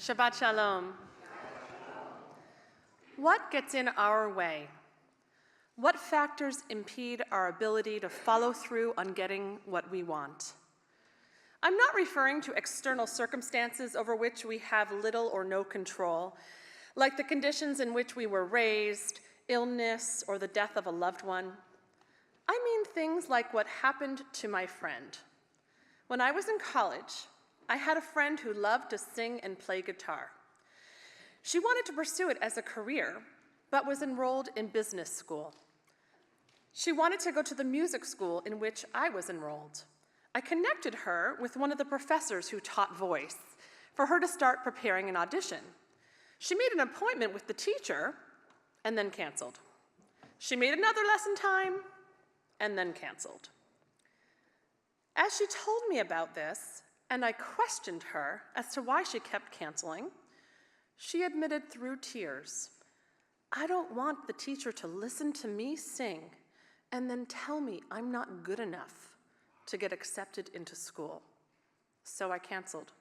Shabbat Shalom. What gets in our way? What factors impede our ability to follow through on getting what we want? I'm not referring to external circumstances over which we have little or no control, like the conditions in which we were raised, illness, or the death of a loved one. I mean things like what happened to my friend. When I was in college, I had a friend who loved to sing and play guitar. She wanted to pursue it as a career, but was enrolled in business school. She wanted to go to the music school in which I was enrolled. I connected her with one of the professors who taught voice for her to start preparing an audition. She made an appointment with the teacher and then canceled. She made another lesson time and then canceled. As she told me about this, and I questioned her as to why she kept canceling, she admitted through tears, "I don't want the teacher to listen to me sing and then tell me I'm not good enough to get accepted into school. So I canceled."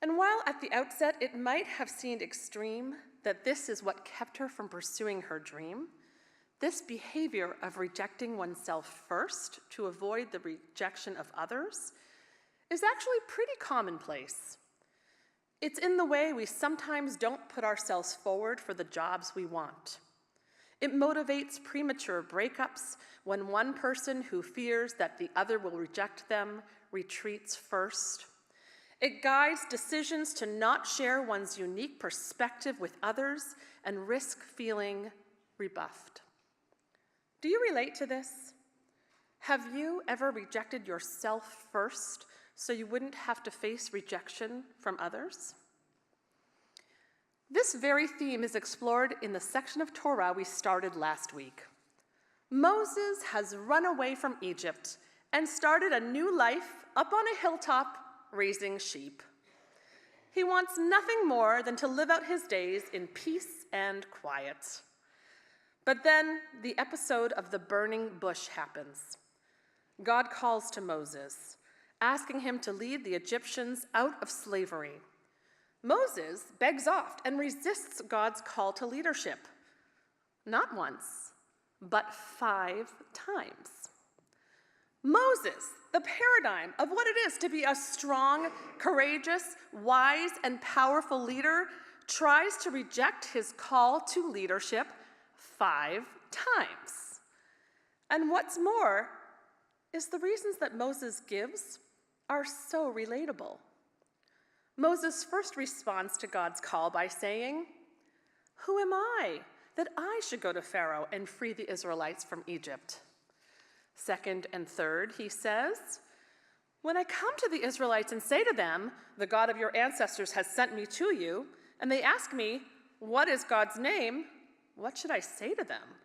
And while at the outset it might have seemed extreme that this is what kept her from pursuing her dream, this behavior of rejecting oneself first to avoid the rejection of others is actually pretty commonplace. It's in the way we sometimes don't put ourselves forward for the jobs we want. It motivates premature breakups when one person who fears that the other will reject them retreats first. It guides decisions to not share one's unique perspective with others and risk feeling rebuffed. Do you relate to this? Have you ever rejected yourself first so you wouldn't have to face rejection from others? This very theme is explored in the section of Torah we started last week. Moses has run away from Egypt and started a new life up on a hilltop raising sheep. He wants nothing more than to live out his days in peace and quiet. But then the episode of the burning bush happens. God calls to Moses, asking him to lead the Egyptians out of slavery. Moses begs off and resists God's call to leadership. Not once, but 5 times. Moses, the paradigm of what it is to be a strong, courageous, wise, and powerful leader, tries to reject his call to leadership 5 times. And what's more is the reasons that Moses gives are so relatable. Moses first responds to God's call by saying, "Who am I that I should go to Pharaoh and free the Israelites from Egypt?" Second and third, he says, "When I come to the Israelites and say to them, 'The God of your ancestors has sent me to you,' and they ask me, 'What is God's name?' what should I say to them?"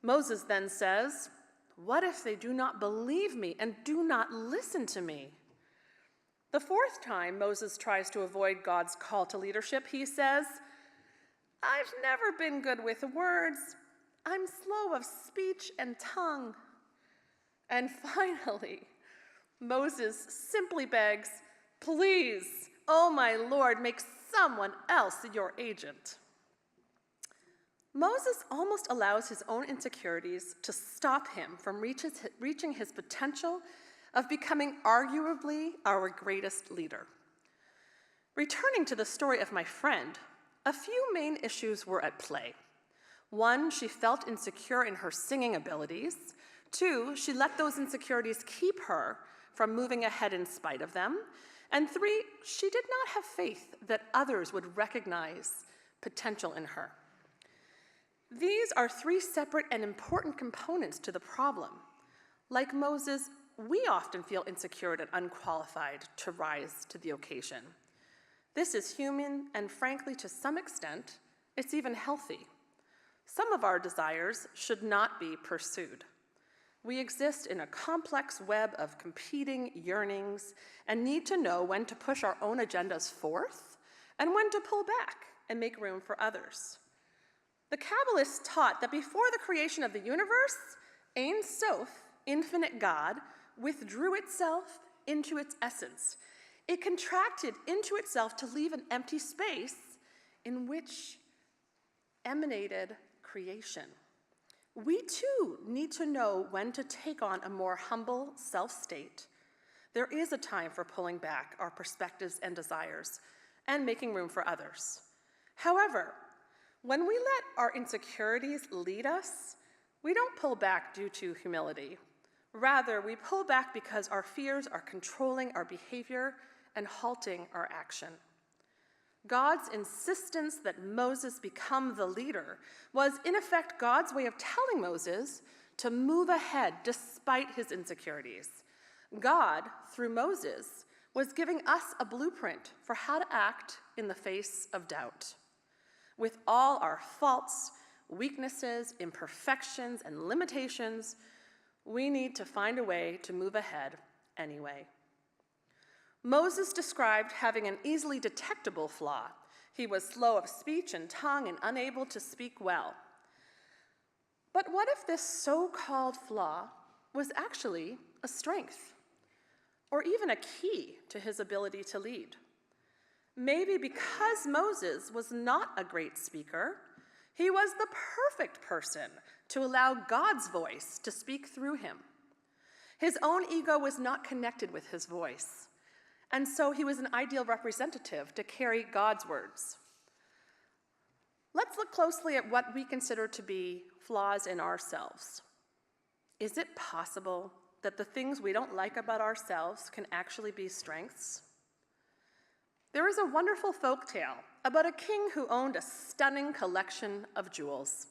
Moses then says, "What if they do not believe me and do not listen to me?" The fourth time Moses tries to avoid God's call to leadership, he says, "I've never been good with words. I'm slow of speech and tongue." And finally, Moses simply begs, "Please, oh my Lord, make someone else your agent." Moses almost allows his own insecurities to stop him from reaching his potential of becoming arguably our greatest leader. Returning to the story of my friend, a few main issues were at play. 1, she felt insecure in her singing abilities. 2, she let those insecurities keep her from moving ahead in spite of them. And 3, she did not have faith that others would recognize potential in her. These are 3 separate and important components to the problem. Like Moses, we often feel insecure and unqualified to rise to the occasion. This is human, and frankly, to some extent, it's even healthy. Some of our desires should not be pursued. We exist in a complex web of competing yearnings and need to know when to push our own agendas forth and when to pull back and make room for others. The Kabbalists taught that before the creation of the universe, Ein Sof, infinite God, withdrew itself into its essence, it contracted into itself to leave an empty space in which emanated creation. We too need to know when to take on a more humble self-state. There is a time for pulling back our perspectives and desires and making room for others. However, when we let our insecurities lead us, we don't pull back due to humility. Rather, we pull back because our fears are controlling our behavior and halting our action. God's insistence that Moses become the leader was, in effect, God's way of telling Moses to move ahead despite his insecurities. God, through Moses, was giving us a blueprint for how to act in the face of doubt. With all our faults, weaknesses, imperfections, and limitations, we need to find a way to move ahead anyway. Moses described having an easily detectable flaw. He was slow of speech and tongue and unable to speak well. But what if this so-called flaw was actually a strength, or even a key to his ability to lead? Maybe because Moses was not a great speaker, he was the perfect person to allow God's voice to speak through him. His own ego was not connected with his voice, and so he was an ideal representative to carry God's words. Let's look closely at what we consider to be flaws in ourselves. Is it possible that the things we don't like about ourselves can actually be strengths? There is a wonderful folk tale about a king who owned a stunning collection of jewels.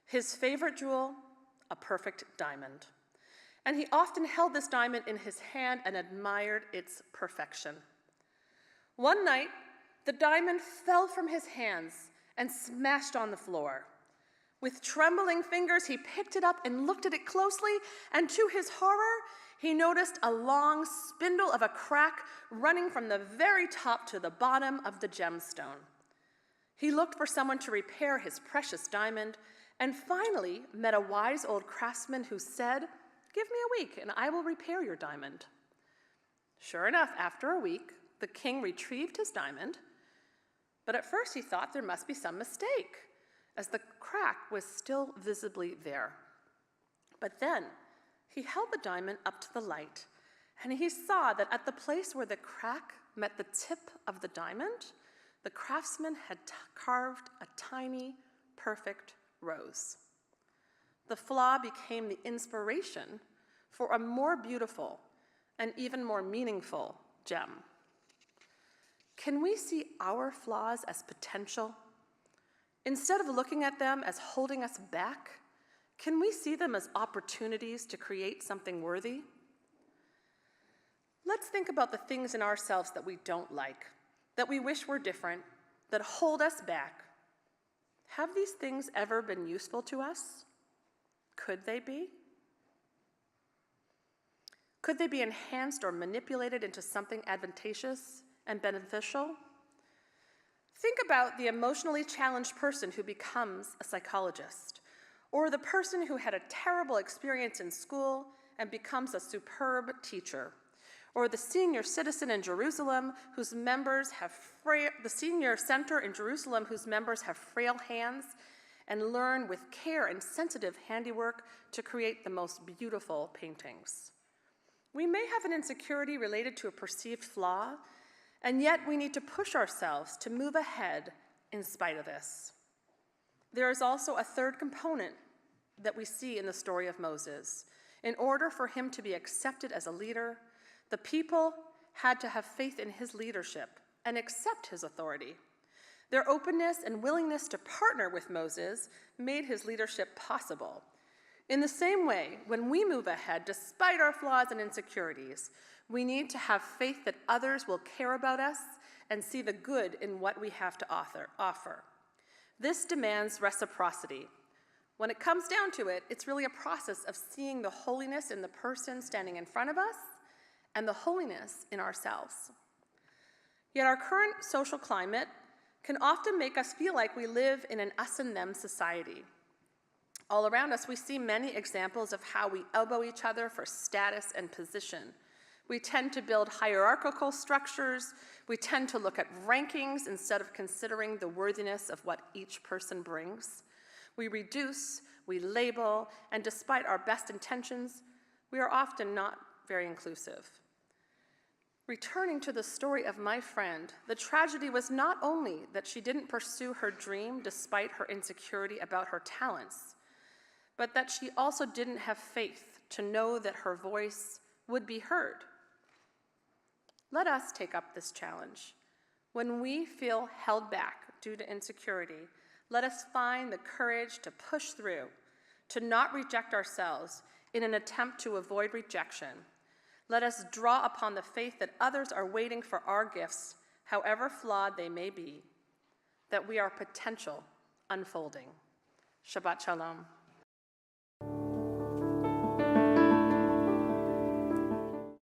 His favorite jewel, a perfect diamond. And he often held this diamond in his hand and admired its perfection. One night, the diamond fell from his hands and smashed on the floor. With trembling fingers, he picked it up and looked at it closely, and to his horror, he noticed a long spindle of a crack running from the very top to the bottom of the gemstone. He looked for someone to repair his precious diamond, and finally met a wise old craftsman who said, "Give me a week and I will repair your diamond." Sure enough, after a week, the king retrieved his diamond, but at first he thought there must be some mistake, as the crack was still visibly there. But then he held the diamond up to the light, and he saw that at the place where the crack met the tip of the diamond, the craftsman had carved a tiny, perfect rose. The flaw became the inspiration for a more beautiful and even more meaningful gem. Can we see our flaws as potential? Instead of looking at them as holding us back, can we see them as opportunities to create something worthy? Let's think about the things in ourselves that we don't like, that we wish were different, that hold us back. Have these things ever been useful to us? Could they be? Could they be enhanced or manipulated into something advantageous and beneficial? Think about the emotionally challenged person who becomes a psychologist, or the person who had a terrible experience in school and becomes a superb teacher, or the senior citizen in Jerusalem whose members have the senior center in Jerusalem whose members have frail hands and learn with care and sensitive handiwork to create the most beautiful paintings. We may have an insecurity related to a perceived flaw, and yet we need to push ourselves to move ahead in spite of this. There is also a third component that we see in the story of Moses. In order for him to be accepted as a leader, the people had to have faith in his leadership and accept his authority. Their openness and willingness to partner with Moses made his leadership possible. In the same way, when we move ahead, despite our flaws and insecurities, we need to have faith that others will care about us and see the good in what we have to offer. This demands reciprocity. When it comes down to it, it's really a process of seeing the holiness in the person standing in front of us and the holiness in ourselves. Yet our current social climate can often make us feel like we live in an us and them society. All around us, we see many examples of how we elbow each other for status and position, We tend to build hierarchical structures. We tend to look at rankings instead of considering the worthiness of what each person brings. We reduce, we label, and despite our best intentions, we are often not very inclusive. Returning to the story of my friend, the tragedy was not only that she didn't pursue her dream despite her insecurity about her talents, but that she also didn't have faith to know that her voice would be heard. Let us take up this challenge. When we feel held back due to insecurity, let us find the courage to push through, to not reject ourselves in an attempt to avoid rejection. Let us draw upon the faith that others are waiting for our gifts, however flawed they may be, that we are potential unfolding. Shabbat Shalom.